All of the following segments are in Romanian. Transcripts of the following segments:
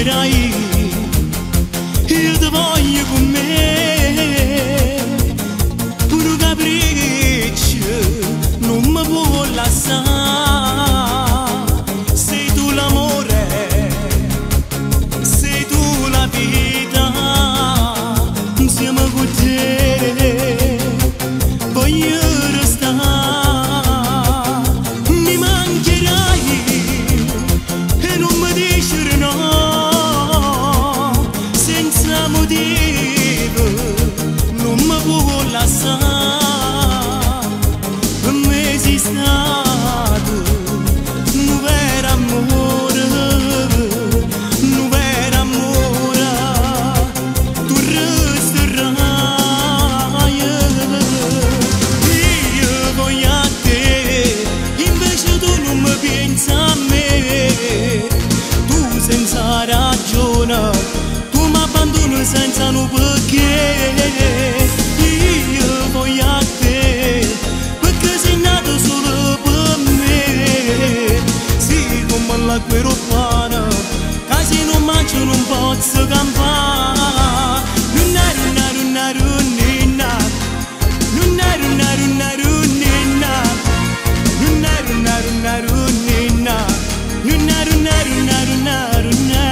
mancherai, io ti voglio con me, un capriccio non mi può lasciare, sei tu l'amore, sei tu la vita, insieme con te voglio restare, mi mancherai e non mi dici no, senza motivo non mi può lasciare, per me sei stato un vero amore, un vero amore, tu resterai, io voglio a te, invece tu non mi pensi a me, tu senza ragione, tu mi abbandoni senza un perché, io voglio a te, perché sei nato solo per me, sì come l'acqua romana, che se non mangio non posso campare, nunna nunna nunna nunna, nunna nunna nunna nunna, nunna nunna nunna nunna, nunna nunna nunna nunna.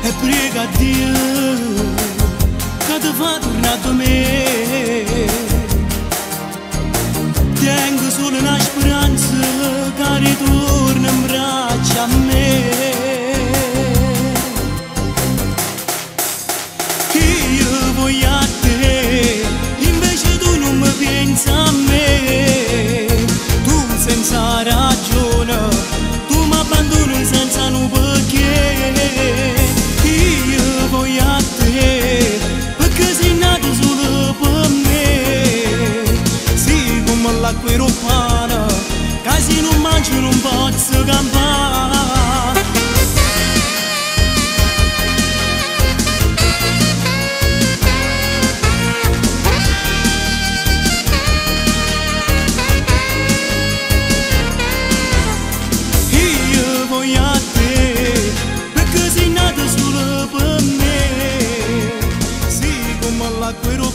E prega a Dio che ti fa tornare da me, tengo solo una speranza che ritorna in braccia a me, io voglio a te, invece tu non mi pensi a me, tu senza ragione, tu mi abbandoni senza un perché, io voglio a te, perché sei nato solo per me, sì come l'acqua romana, che se non mangio non posso campare. Io voglio a te, perché sei nato solo per me, sì come l'acqua romana.